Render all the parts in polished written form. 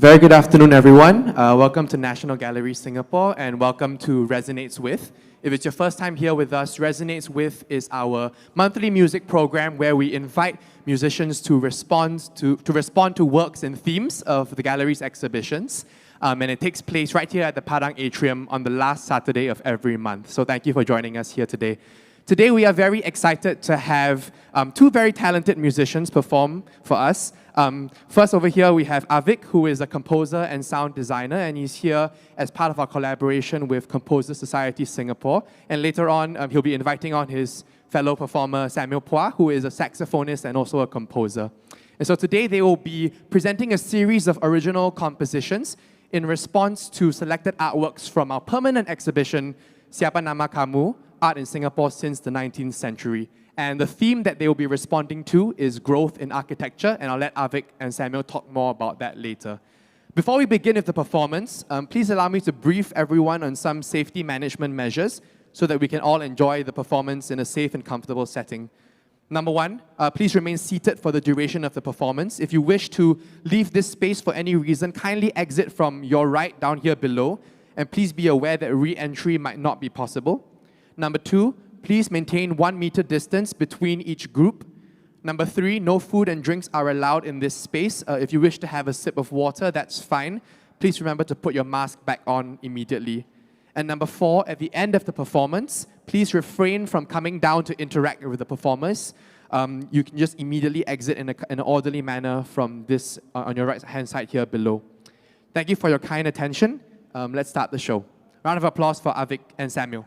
Very good afternoon, everyone. Welcome to National Gallery Singapore and welcome to Resonates With. If it's your first time here with us, Resonates With is our monthly music program where we invite musicians to respond to works and themes of the gallery's exhibitions. And it takes place right here at the Padang Atrium on the last Saturday of every month. So thank you for joining us here today. Today we are very excited to have two very talented musicians perform for us. First over here we have Avik, who is a composer and sound designer, and he's here as part of our collaboration with Composer Society Singapore. And later on he'll be inviting on his fellow performer Samuel Phua, who is a saxophonist and also a composer. And so today they will be presenting a series of original compositions in response to selected artworks from our permanent exhibition, Siapa Nama Kamu? Art in Singapore since the 19th century. And the theme that they will be responding to is growth in architecture, and I'll let Avik and Samuel talk more about that later. Before we begin with the performance, please allow me to brief everyone on some safety management measures so that we can all enjoy the performance in a safe and comfortable setting. Number one, please remain seated for the duration of the performance. If you wish to leave this space for any reason, kindly exit from your right down here below, and please be aware that re-entry might not be possible. Number two, please maintain 1 meter distance between each group. Number three, no food and drinks are allowed in this space. If you wish to have a sip of water, that's fine. Please remember to put your mask back on immediately. And number four, at the end of the performance, please refrain from coming down to interact with the performers. You can just immediately exit in an orderly manner from this on your right-hand side here below. Thank you for your kind attention. Let's start the show. Round of applause for Avik and Samuel.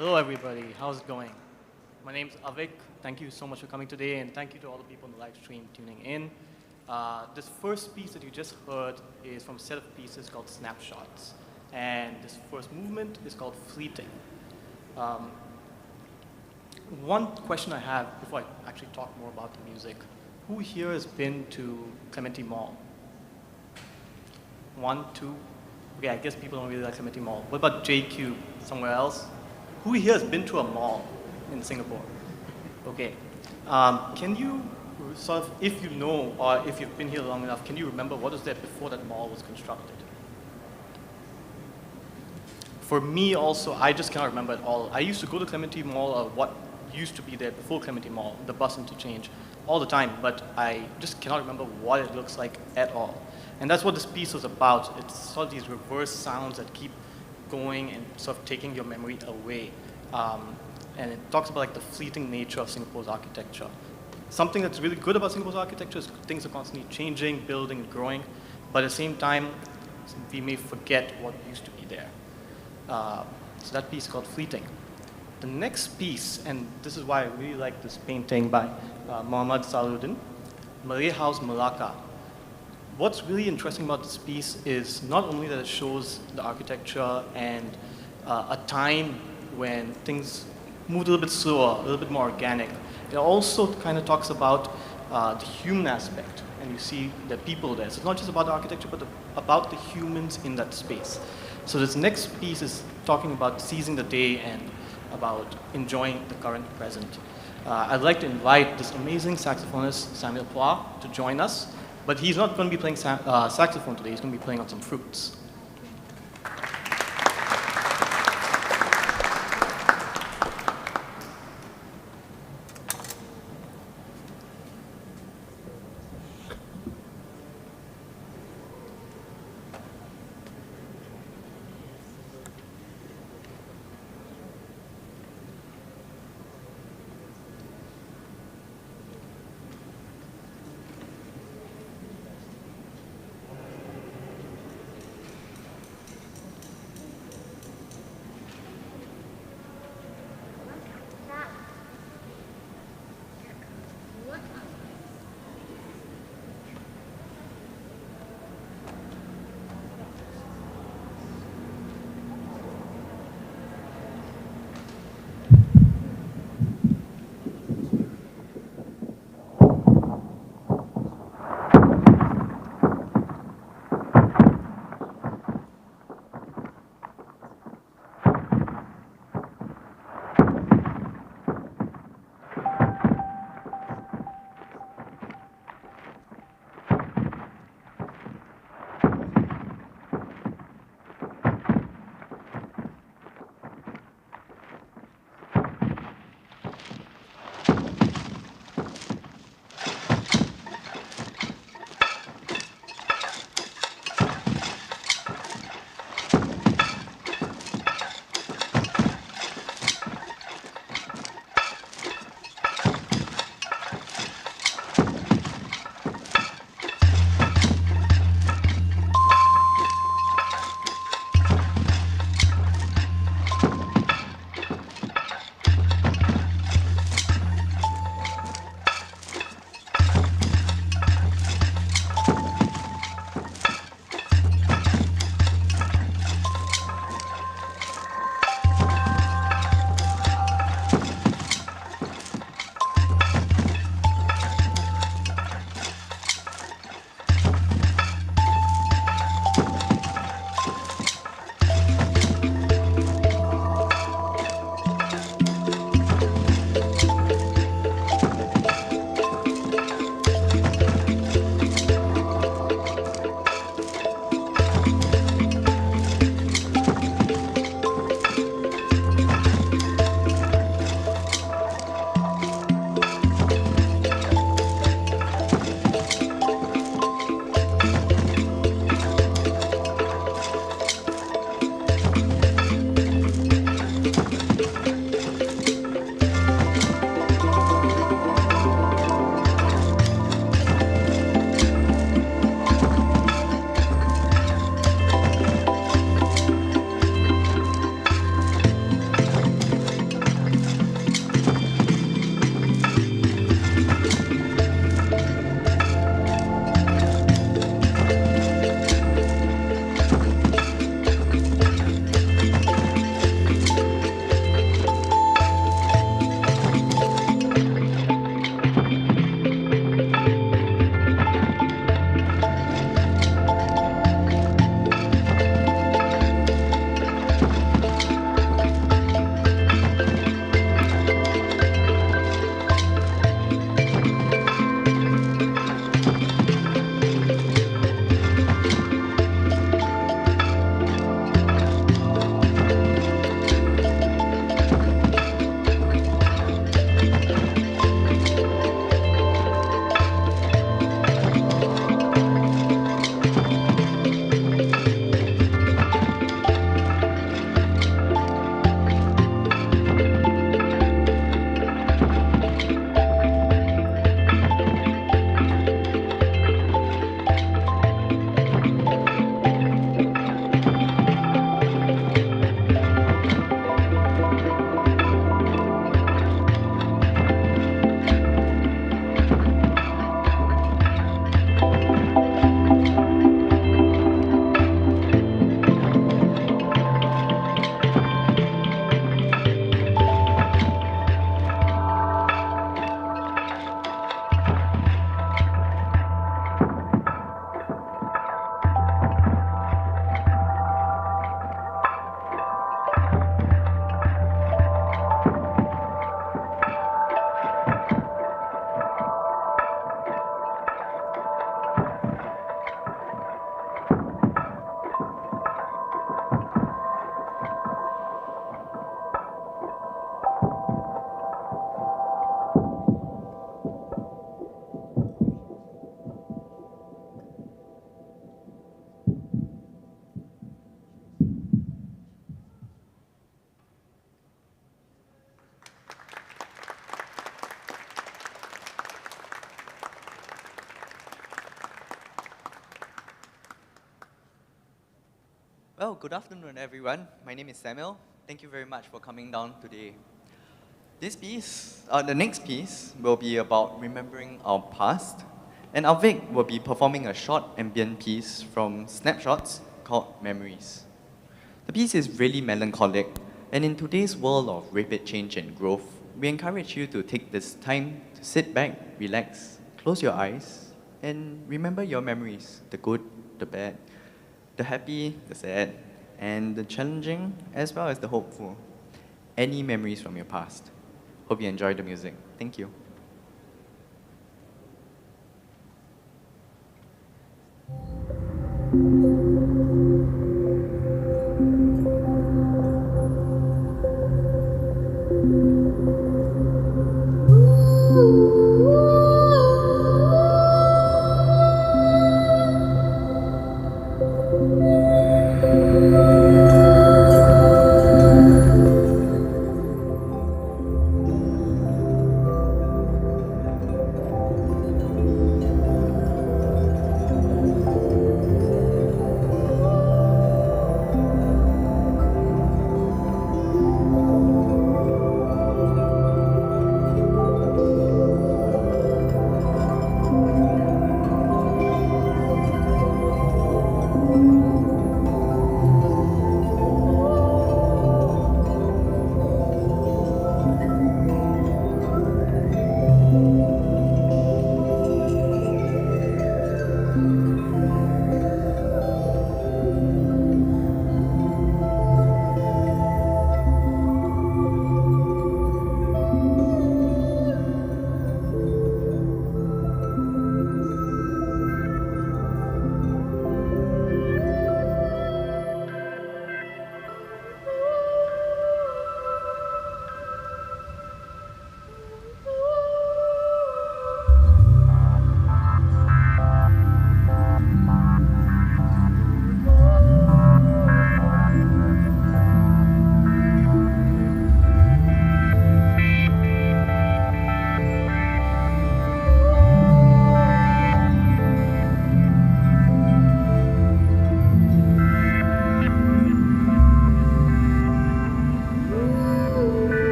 Hello, everybody. How's it going? My name's Avik. Thank you so much for coming today, and thank you to all the people in the live stream tuning in. This first piece that you just heard is from a set of pieces called Snapshots, and this first movement is called Fleeting. One question I have before I actually talk more about the music: who here has been to Clementi Mall? One, two. Okay, I guess people don't really like Clementi Mall. What about JQ? Somewhere else? Who here has been to a mall in Singapore? Okay. Can you sort of, if you know, or if you've been here long enough, can you remember what was there before that mall was constructed? For me also, I just cannot remember at all. I used to go to Clementi Mall, or what used to be there before Clementi Mall, the bus interchange, all the time, but I just cannot remember what it looks like at all. And that's what this piece was about. It's sort of these reverse sounds that keep going and sort of taking your memory away. And it talks about like the fleeting nature of Singapore's architecture. Something that's really good about Singapore's architecture is things are constantly changing, building, and growing, but at the same time, we may forget what used to be there. So that piece is called Fleeting. The next piece, and this is why I really like this painting by Muhammad Salahuddin, Malay House Malacca. What's really interesting about this piece is not only that it shows the architecture and a time when things moved a little bit slower, a little bit more organic. It also kind of talks about the human aspect, and you see the people there. So it's not just about the architecture, but about the humans in that space. So this next piece is talking about seizing the day and about enjoying the current present. I'd like to invite this amazing saxophonist, Samuel Phua, to join us, but he's not going to be playing saxophone today, he's going to be playing on some fruits. Well, good afternoon, everyone. My name is Samuel. Thank you very much for coming down today. The next piece will be about remembering our past, and Avik will be performing a short ambient piece from Snapshots called Memories. The piece is really melancholic, and in today's world of rapid change and growth, we encourage you to take this time to sit back, relax, close your eyes, and remember your memories, the good, the bad, the happy, the sad, and the challenging, as well as the hopeful. Any memories from your past. Hope you enjoy the music. Thank you.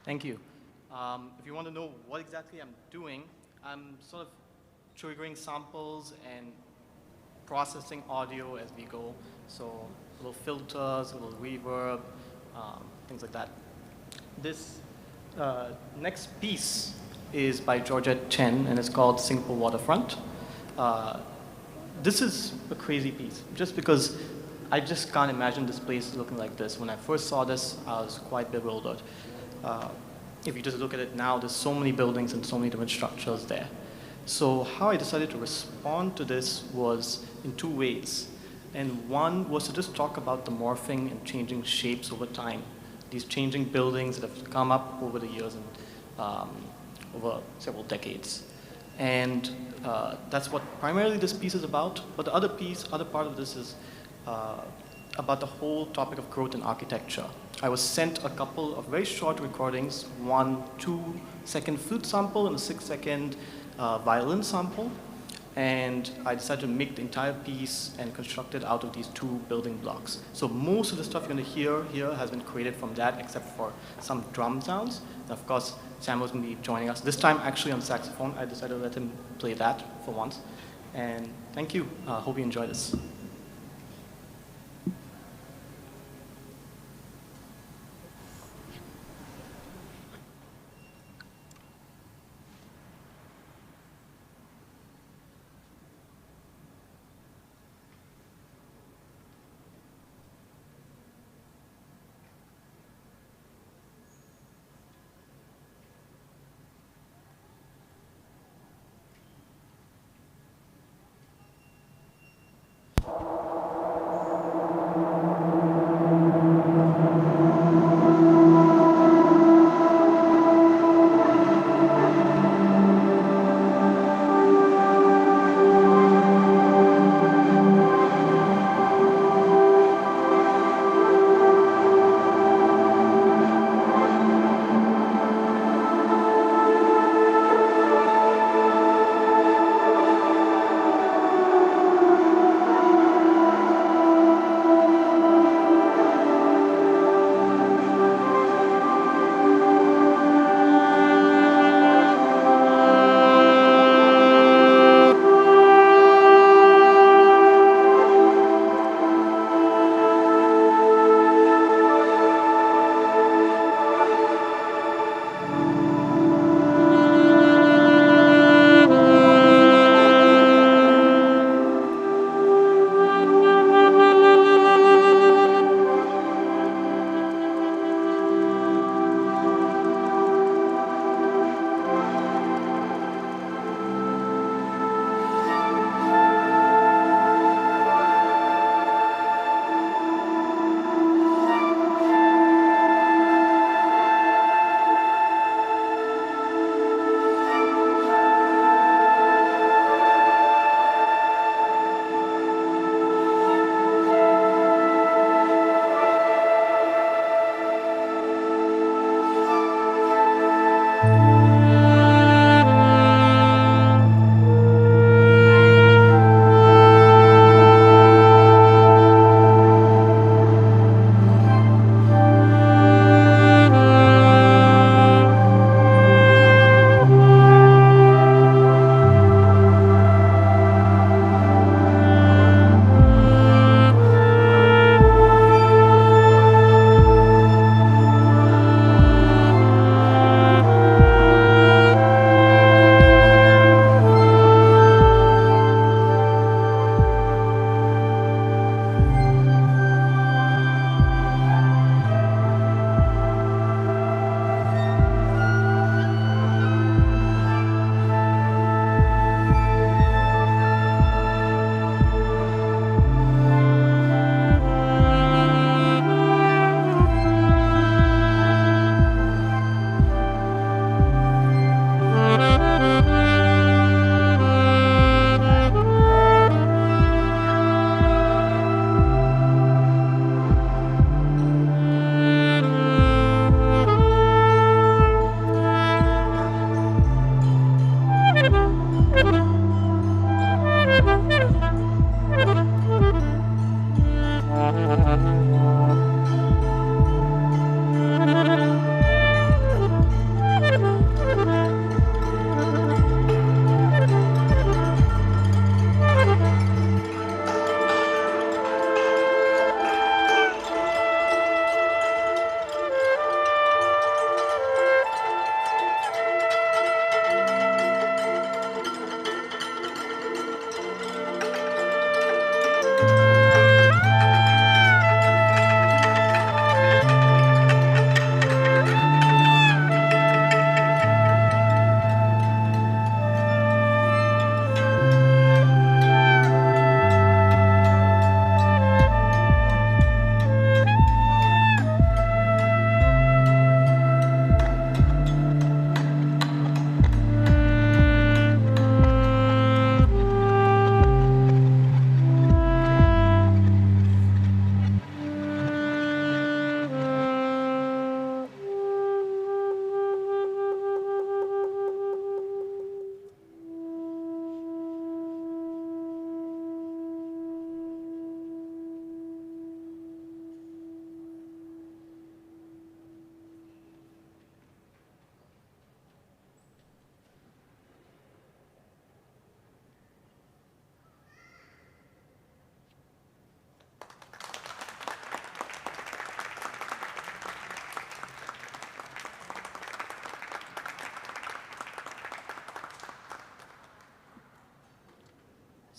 Thank you. If you want to know what exactly I'm doing, I'm sort of triggering samples and processing audio as we go. So little filters, a little reverb, things like that. This next piece is by Georgette Chen, and it's called Singapore Waterfront. This is a crazy piece, just because I just can't imagine this place looking like this. When I first saw this, I was quite bewildered. If you just look at it now, there's so many buildings and so many different structures there. So how I decided to respond to this was in two ways. And one was to just talk about the morphing and changing shapes over time. These changing buildings that have come up over the years and over several decades. And that's what primarily this piece is about. But the other part of this is about the whole topic of growth in architecture. I was sent a couple of very short recordings, one 2-second flute sample and a 6-second violin sample. and I decided to make the entire piece and construct it out of these two building blocks. So most of the stuff you're going to hear here has been created from that, except for some drum sounds. And of course, Samuel's going to be joining us. This time actually on saxophone. I decided to let him play that for once. And thank you. Hope you enjoy this.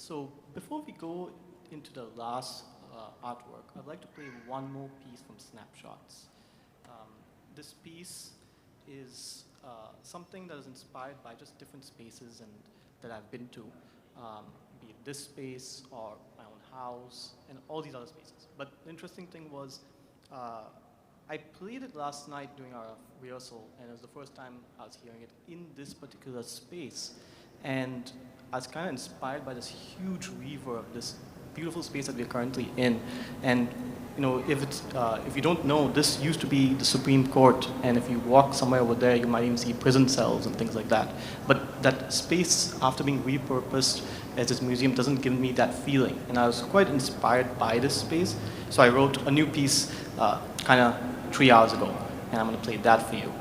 So before we go into the last artwork, I'd like to play one more piece from Snapshots. This piece is something that is inspired by just different spaces and that I've been to, be it this space or my own house and all these other spaces. But the interesting thing was, I played it last night during our rehearsal, and it was the first time I was hearing it in this particular space. And I was kind of inspired by this huge reverb, this beautiful space that we're currently in. And you know, if you don't know, this used to be the Supreme Court, and if you walk somewhere over there, you might even see prison cells and things like that. But that space, after being repurposed as this museum, doesn't give me that feeling. And I was quite inspired by this space, so I wrote a new piece kind of 3 hours ago, and I'm going to play that for you.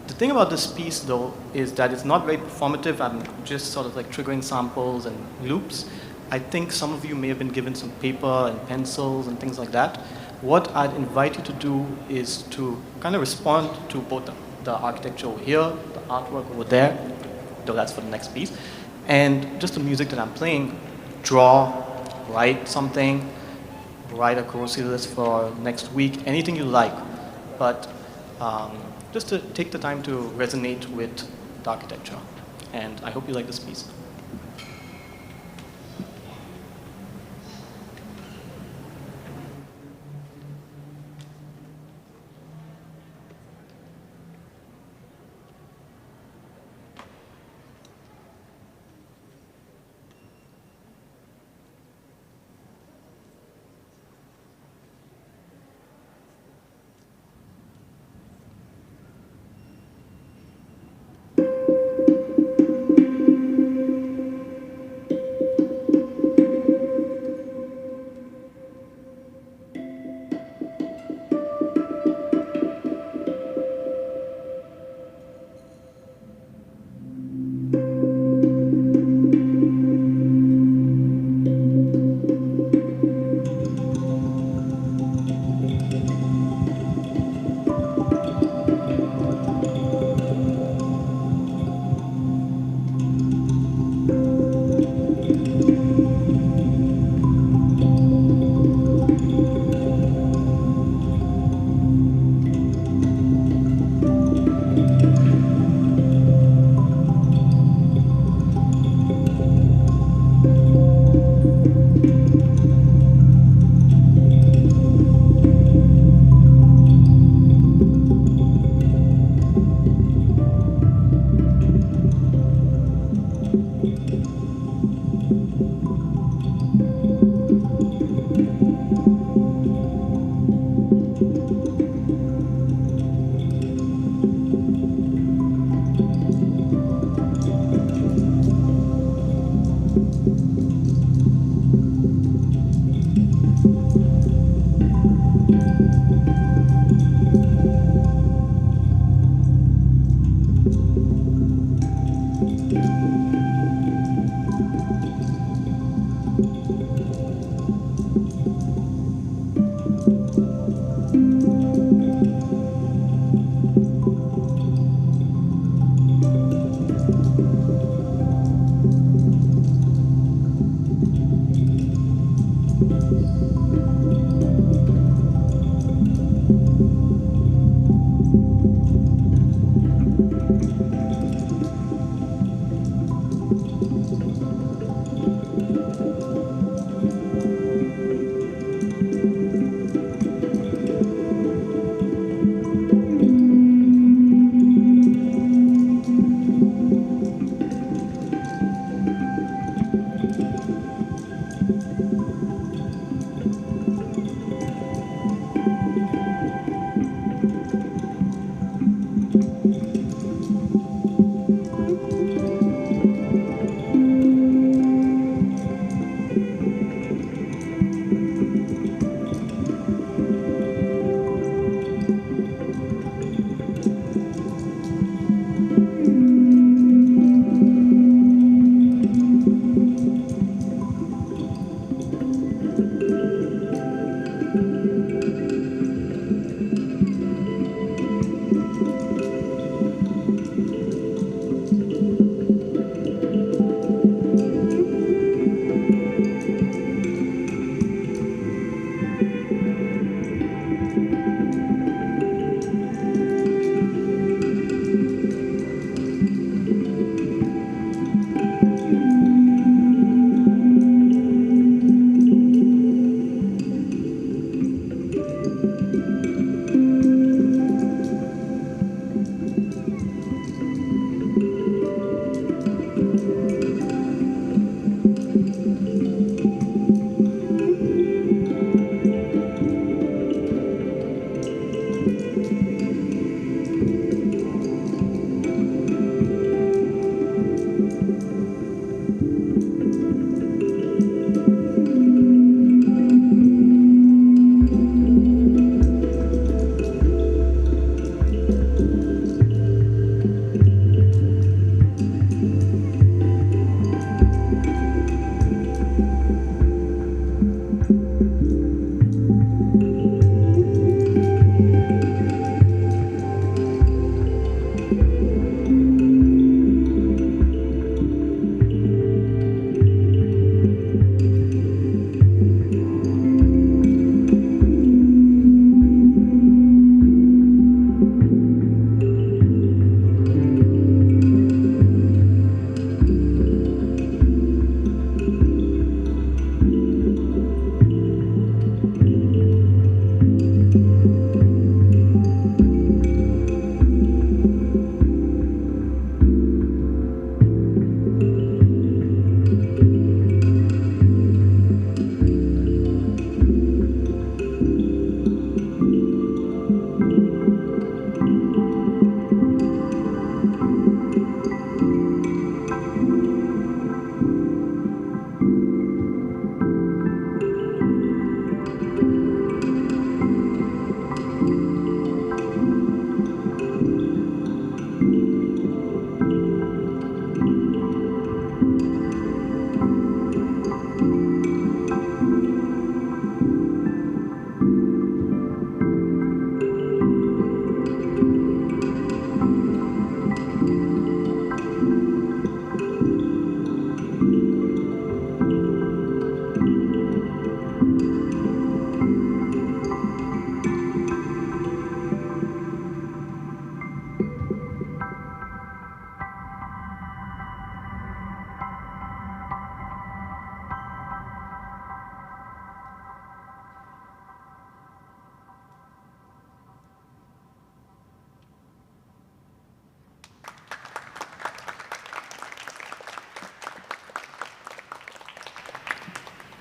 The thing about this piece, though, is that it's not very performative. I'm just sort of like triggering samples and loops. I think some of you may have been given some paper and pencils and things like that. What I'd invite you to do is to kind of respond to both the architecture over here, the artwork over there, though that's for the next piece, and just the music that I'm playing. Draw, write something, write a grocery list for next week, anything you like. But just to take the time to resonate with the architecture. And I hope you like this piece.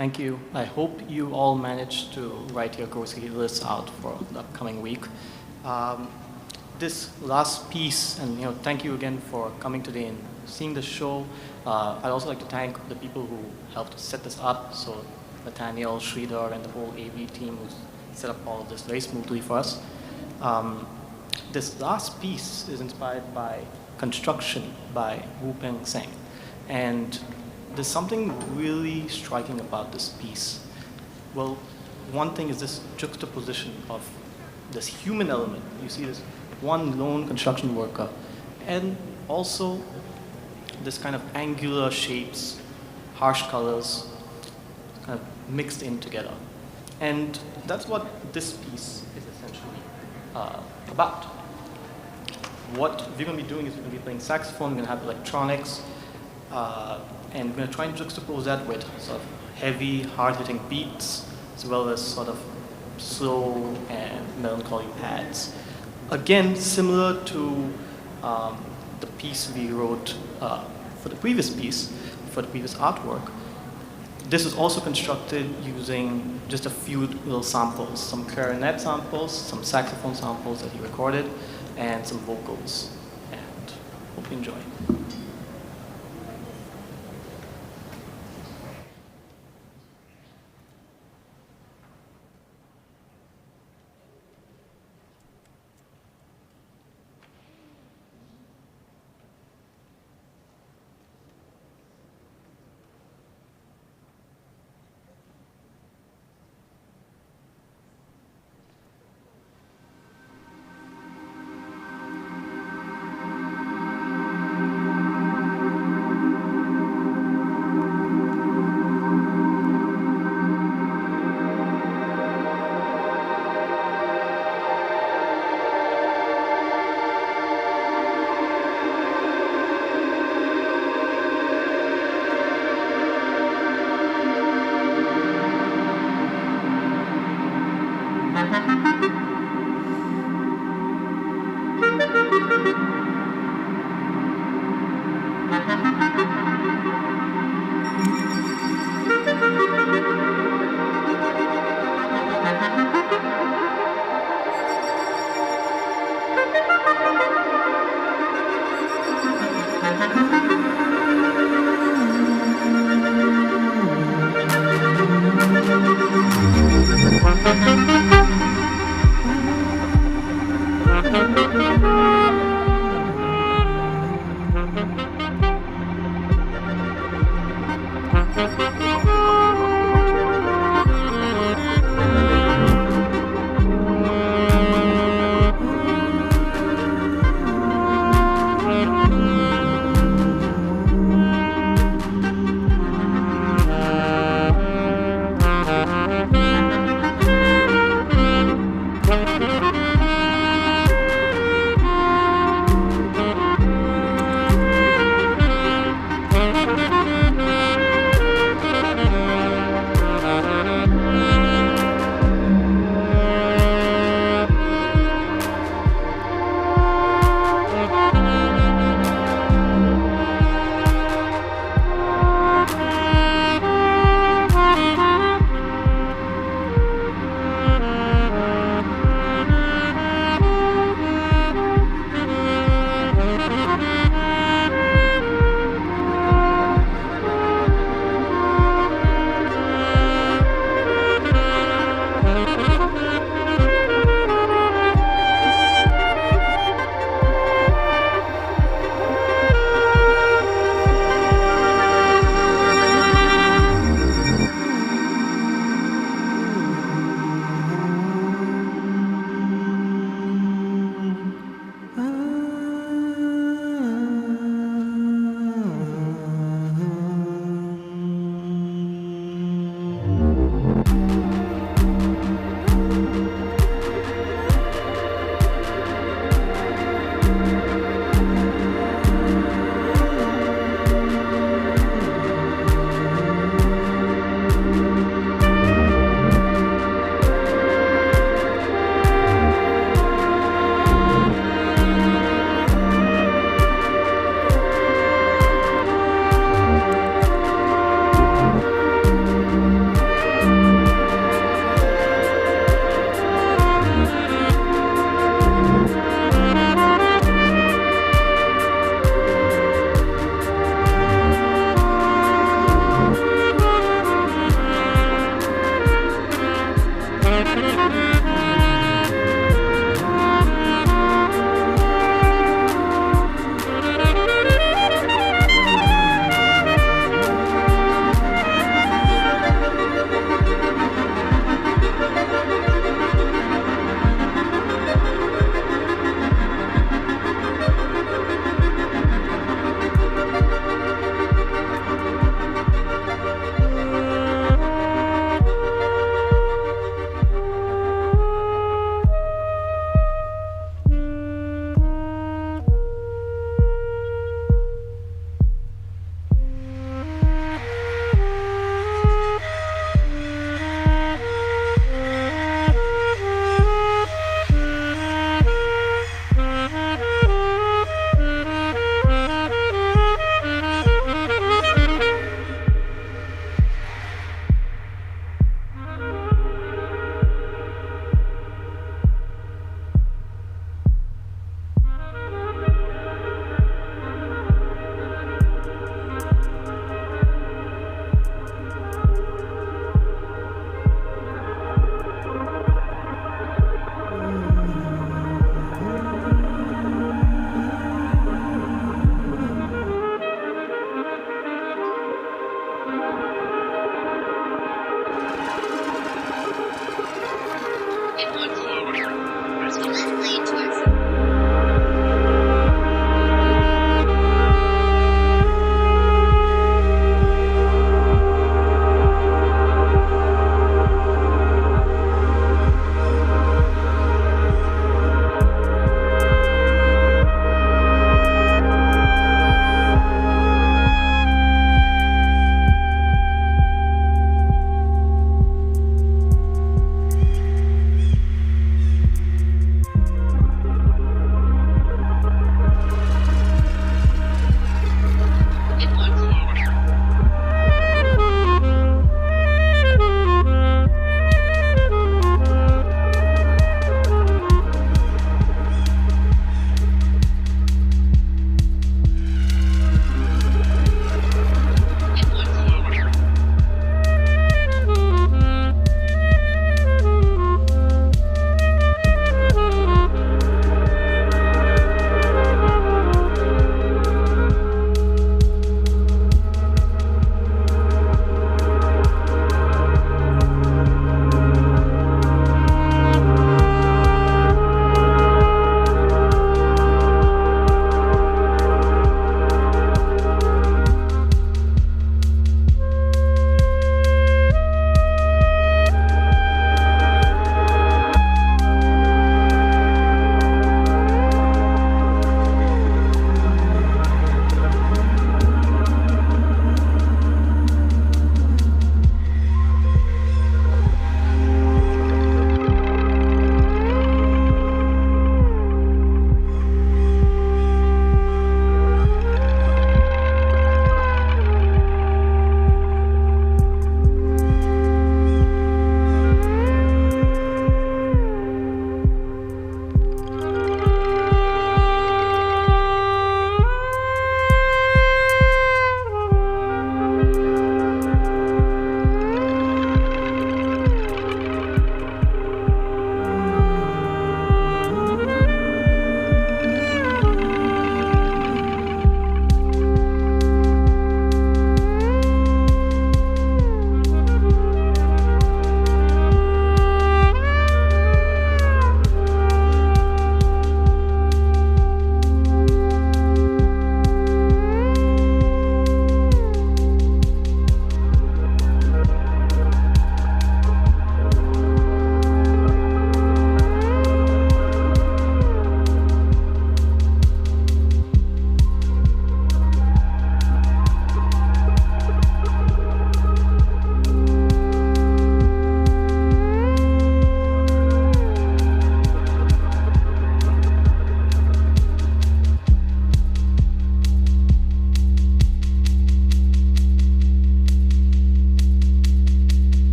Thank you. I hope you all managed to write your grocery lists out for the upcoming week. This last piece, and thank you again for coming today and seeing the show. I'd also like to thank the people who helped set this up. So Nathaniel, Sridhar, and the whole AV team who set up all of this very smoothly for us. This last piece is inspired by Construction by Wu Peng Seng. And there's something really striking about this piece. Well, one thing is this juxtaposition of this human element. You see this one lone construction worker, and also this kind of angular shapes, harsh colors, kind of mixed in together. And that's what this piece is essentially about. What we're going to be doing is we're going to be playing saxophone, we're going to have electronics, and we're going to try and juxtapose that with sort of heavy, hard-hitting beats, as well as sort of slow and melancholy pads. Again, similar to the piece we wrote for the previous piece, for the previous artwork. This is also constructed using just a few little samples, some clarinet samples, some saxophone samples that he recorded, and some vocals. And hope you enjoy.